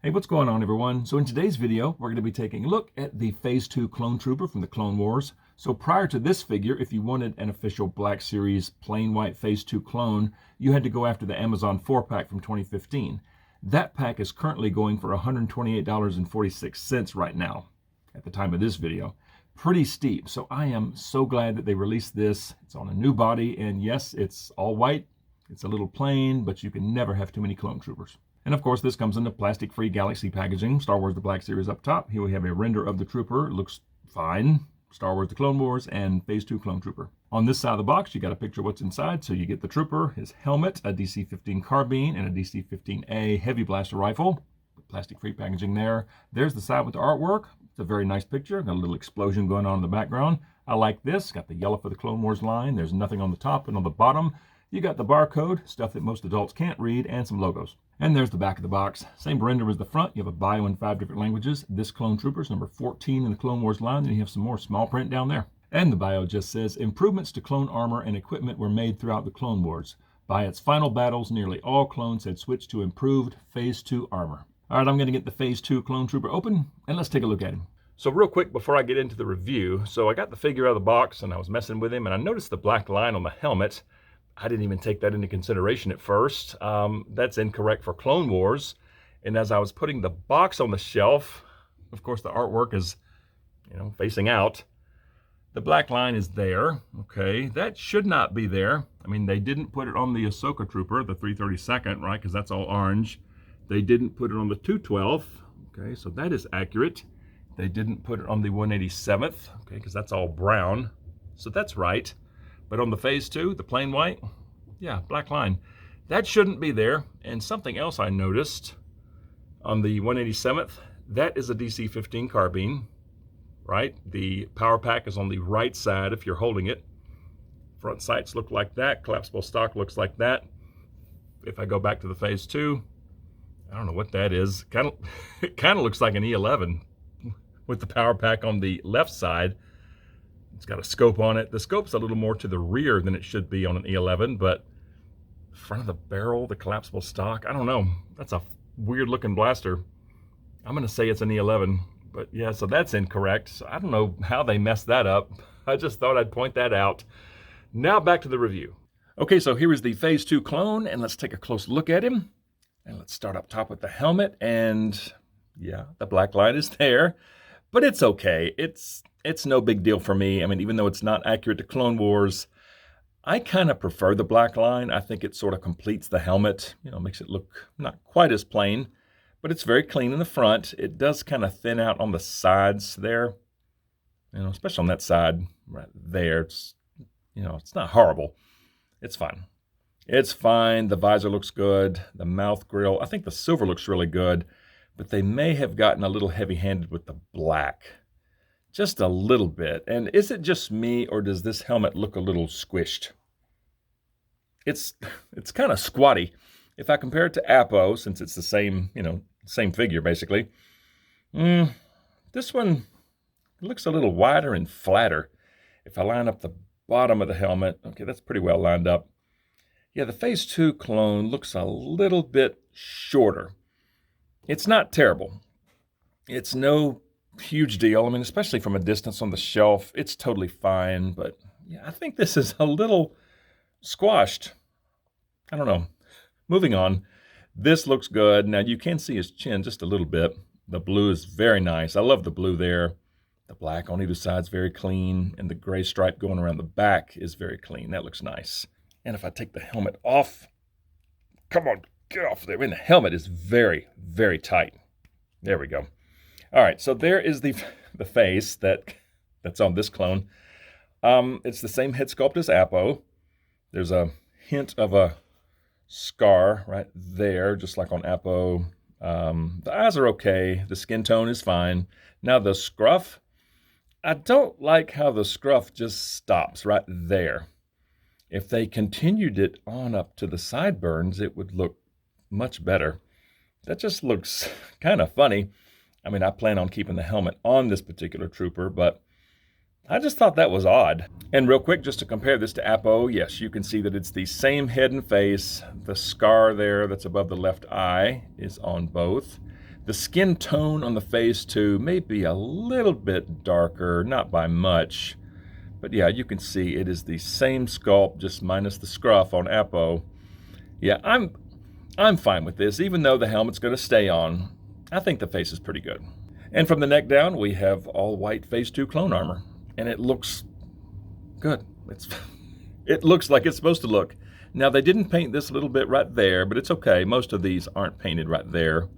Hey, what's going on, everyone? So in today's video, we're going to be taking a look at the Phase 2 Clone Trooper from the Clone Wars. So prior to this figure, if you wanted an official Black Series plain white Phase 2 clone, you had to go after the Amazon 4-pack from 2015. That pack is currently going for $128.46 right now, at the time of this video. Pretty steep, so I am so glad that they released this. It's on a new body, and yes, it's all white. It's a little plain, but you can never have too many Clone Troopers. And of course, this comes in the plastic-free Galaxy packaging. Star Wars The Black Series up top. Here we have a render of the Trooper. It looks fine. Star Wars The Clone Wars and Phase 2 Clone Trooper. On this side of the box, you got a picture of what's inside. So you get the Trooper, his helmet, a DC-15 carbine, and a DC-15A heavy blaster rifle. Plastic-free packaging there. There's the side with the artwork. It's a very nice picture. Got a little explosion going on in the background. I like this. Got the yellow for the Clone Wars line. There's nothing on the top, and on the bottom, you got the barcode, stuff that most adults can't read, and some logos. And there's the back of the box. Same render as the front. You have a bio in 5 different languages. This Clone Trooper is number 14 in the Clone Wars line. Then you have some more small print down there. And the bio just says, improvements to clone armor and equipment were made throughout the Clone Wars. By its final battles, nearly all clones had switched to improved Phase 2 armor. All right, I'm going to get the Phase 2 Clone Trooper open, and let's take a look at him. So real quick before I get into the review, so I got the figure out of the box, and I was messing with him, and I noticed the black line on the helmet. I didn't even take that into consideration at first. That's incorrect for Clone Wars. And as I was putting the box on the shelf, of course the artwork is, facing out. The black line is there. Okay, that should not be there. I mean, they didn't put it on the Ahsoka Trooper, the 332nd, right? Because that's all orange. They didn't put it on the 212th. Okay, so that is accurate. They didn't put it on the 187th. Okay, because that's all brown. So that's right. But on the Phase 2, the plain white, yeah, black line. That shouldn't be there. And something else I noticed on the 187th, that is a DC-15 carbine, right? The power pack is on the right side if you're holding it. Front sights look like that. Collapsible stock looks like that. If I go back to the Phase 2, I don't know what that is. It kind of looks like an E11 with the power pack on the left side. It's got a scope on it. The scope's a little more to the rear than it should be on an E11, but the front of the barrel, the collapsible stock, I don't know. That's a weird looking blaster. I'm going to say it's an E11, but yeah, so that's incorrect. So I don't know how they messed that up. I just thought I'd point that out. Now back to the review. Okay, so here is the Phase 2 clone, and let's take a close look at him. And let's start up top with the helmet, and yeah, the black line is there, but it's okay. It's no big deal for me. I mean, even though it's not accurate to Clone Wars, I kind of prefer the black line. I think it sort of completes the helmet, makes it look not quite as plain, but it's very clean in the front. It does kind of thin out on the sides there, especially on that side right there. It's, it's not horrible. It's fine. It's fine. The visor looks good. The mouth grill, I think the silver looks really good, but they may have gotten a little heavy-handed with the black. Just a little bit. And is it just me, or does this helmet look a little squished? It's kind of squatty. If I compare it to Apo, since it's the same, same figure basically, this one looks a little wider and flatter. If I line up the bottom of the helmet, okay, that's pretty well lined up. Yeah, the Phase 2 clone looks a little bit shorter. It's not terrible. It's no huge deal. I mean, especially from a distance on the shelf, it's totally fine. But yeah, I think this is a little squashed. I don't know. Moving on. This looks good. Now you can see his chin just a little bit. The blue is very nice. I love the blue there. The black on either side is very clean, and the gray stripe going around the back is very clean. That looks nice. And if I take the helmet off, come on, get off there. I mean, the helmet is very, very tight. There we go. All right, so there is the face that's on this clone. It's the same head sculpt as Apo. There's a hint of a scar right there, just like on Apo. The eyes are okay. The skin tone is fine. Now the scruff, I don't like how the scruff just stops right there. If they continued it on up to the sideburns, it would look much better. That just looks kind of funny. I mean, I plan on keeping the helmet on this particular trooper, but I just thought that was odd. And real quick, just to compare this to Apo, yes, you can see that it's the same head and face. The scar there that's above the left eye is on both. The skin tone on the Phase 2 may be a little bit darker, not by much. But yeah, you can see it is the same sculpt, just minus the scruff on Apo. Yeah, I'm fine with this, even though the helmet's going to stay on. I think the face is pretty good. And from the neck down, we have all white Phase 2 clone armor. And it looks good. It looks like it's supposed to look. Now, they didn't paint this little bit right there, but it's okay. Most of these aren't painted right there.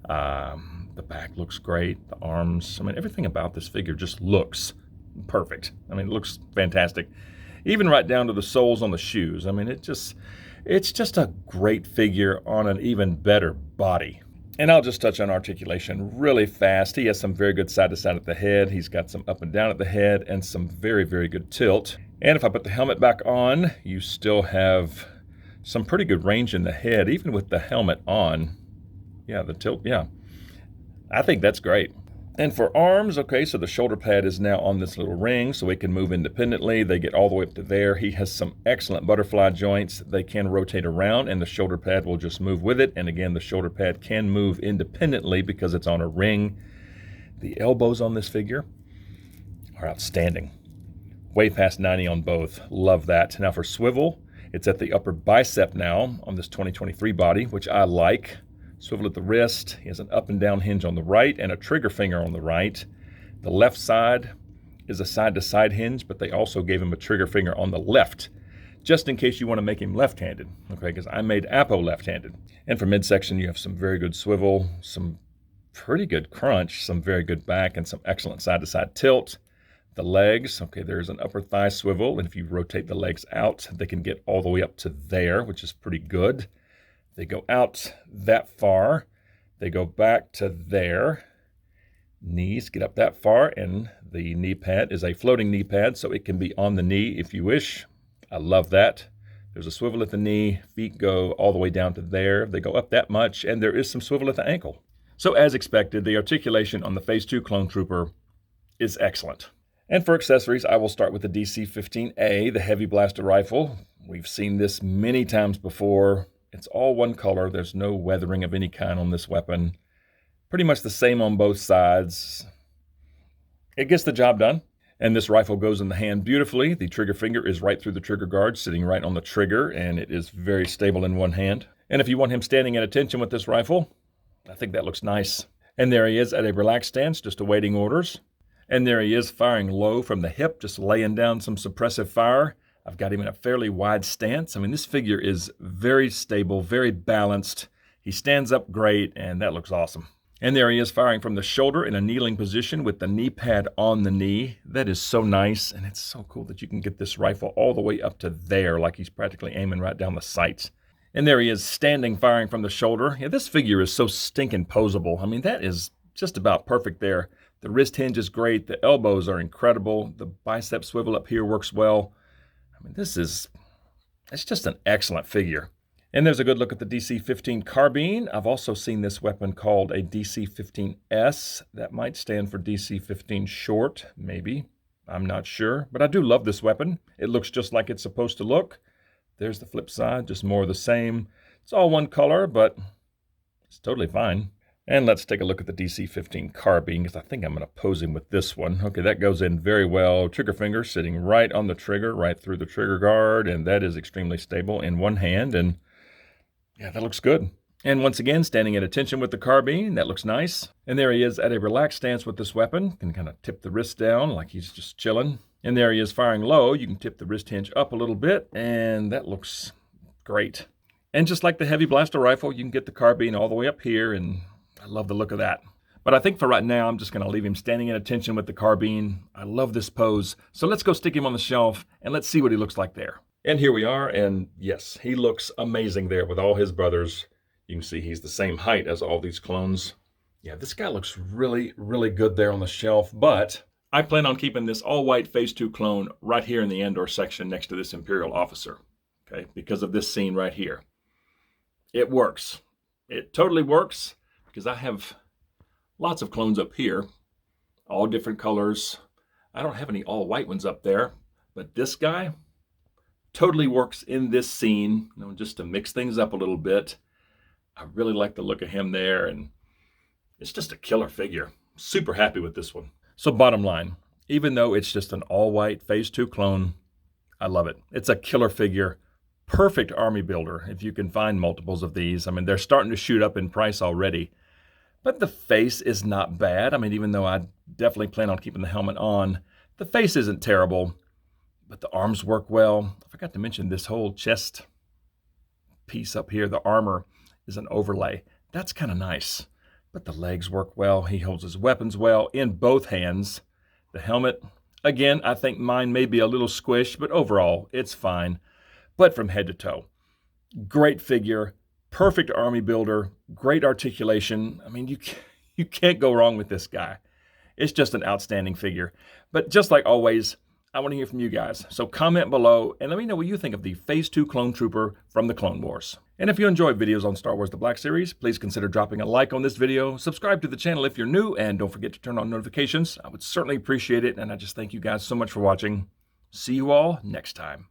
The back looks great. The arms, I mean, everything about this figure just looks perfect. I mean, it looks fantastic. Even right down to the soles on the shoes. I mean, it's just a great figure on an even better body. And I'll just touch on articulation really fast. He has some very good side to side at the head. He's got some up and down at the head and some very, very good tilt. And if I put the helmet back on, you still have some pretty good range in the head, even with the helmet on. Yeah, the tilt, yeah. I think that's great. And for arms, okay, so the shoulder pad is now on this little ring, so it can move independently. They get all the way up to there. He has some excellent butterfly joints. They can rotate around, and the shoulder pad will just move with it. And again, the shoulder pad can move independently because it's on a ring. The elbows on this figure are outstanding. Way past 90 on both. Love that. Now for swivel, it's at the upper bicep now on this 2023 body, which I like. Swivel at the wrist. He has an up and down hinge on the right and a trigger finger on the right. The left side is a side-to-side hinge, but they also gave him a trigger finger on the left, just in case you want to make him left-handed, okay, because I made Apo left-handed. And for midsection, you have some very good swivel, some pretty good crunch, some very good back, and some excellent side-to-side tilt. The legs, okay, there's an upper thigh swivel, and if you rotate the legs out, they can get all the way up to there, which is pretty good. They go out that far. They go back to there. Knees get up that far, and the knee pad is a floating knee pad, so it can be on the knee if you wish. I love that. There's a swivel at the knee. Feet go all the way down to there. They go up that much, and there is some swivel at the ankle. So as expected, the articulation on the Phase 2 Clone Trooper is excellent. And for accessories, I will start with the DC-15A, the heavy blaster rifle. We've seen this many times before. It's all one color. There's no weathering of any kind on this weapon. Pretty much the same on both sides. It gets the job done. And this rifle goes in the hand beautifully. The trigger finger is right through the trigger guard, sitting right on the trigger, and it is very stable in one hand. And if you want him standing at attention with this rifle, I think that looks nice. And there he is at a relaxed stance, just awaiting orders. And there he is firing low from the hip, just laying down some suppressive fire. I've got him in a fairly wide stance. I mean, this figure is very stable, very balanced. He stands up great, and that looks awesome. And there he is firing from the shoulder in a kneeling position with the knee pad on the knee. That is so nice, and it's so cool that you can get this rifle all the way up to there, like he's practically aiming right down the sights. And there he is standing, firing from the shoulder. Yeah, this figure is so stinking posable. I mean, that is just about perfect there. The wrist hinge is great. The elbows are incredible. The bicep swivel up here works well. I mean, it's just an excellent figure. And there's a good look at the DC-15 carbine. I've also seen this weapon called a DC-15S. That might stand for DC-15 short, maybe. I'm not sure. But I do love this weapon. It looks just like it's supposed to look. There's the flip side, just more of the same. It's all one color, but it's totally fine. And let's take a look at the DC-15 carbine, because I think I'm going to pose him with this one. Okay, that goes in very well. Trigger finger sitting right on the trigger, right through the trigger guard, and that is extremely stable in one hand, and yeah, that looks good. And once again, standing at attention with the carbine, that looks nice. And there he is at a relaxed stance with this weapon. Can kind of tip the wrist down like he's just chilling. And there he is firing low. You can tip the wrist hinge up a little bit, and that looks great. And just like the heavy blaster rifle, you can get the carbine all the way up here, and I love the look of that. But I think for right now, I'm just going to leave him standing at attention with the carbine. I love this pose. So let's go stick him on the shelf, and let's see what he looks like there. And here we are, and yes, he looks amazing there with all his brothers. You can see he's the same height as all these clones. Yeah, this guy looks really, really good there on the shelf, but I plan on keeping this all-white Phase 2 clone right here in the Andor section next to this Imperial officer, okay, because of this scene right here. It works. It totally works. Because I have lots of clones up here, all different colors. I don't have any all white ones up there, but this guy totally works in this scene, just to mix things up a little bit. I really like the look of him there, and It's just a killer figure. Super happy with this one. So bottom line, even though it's just an all-white Phase 2 clone, I love it. It's a killer figure. Perfect army builder if you can find multiples of these. I mean, they're starting to shoot up in price already. But the face is not bad. I mean, even though I definitely plan on keeping the helmet on, the face isn't terrible. But the arms work well. I forgot to mention this whole chest piece up here, the armor, is an overlay. That's kind of nice. But the legs work well. He holds his weapons well in both hands. The helmet, again, I think mine may be a little squished, but overall, it's fine. But from head to toe, great figure, perfect army builder, great articulation. I mean, you can't go wrong with this guy. It's just an outstanding figure. But just like always, I want to hear from you guys. So comment below and let me know what you think of the Phase 2 Clone Trooper from the Clone Wars. And if you enjoy videos on Star Wars The Black Series, please consider dropping a like on this video, subscribe to the channel if you're new, and don't forget to turn on notifications. I would certainly appreciate it, and I just thank you guys so much for watching. See you all next time.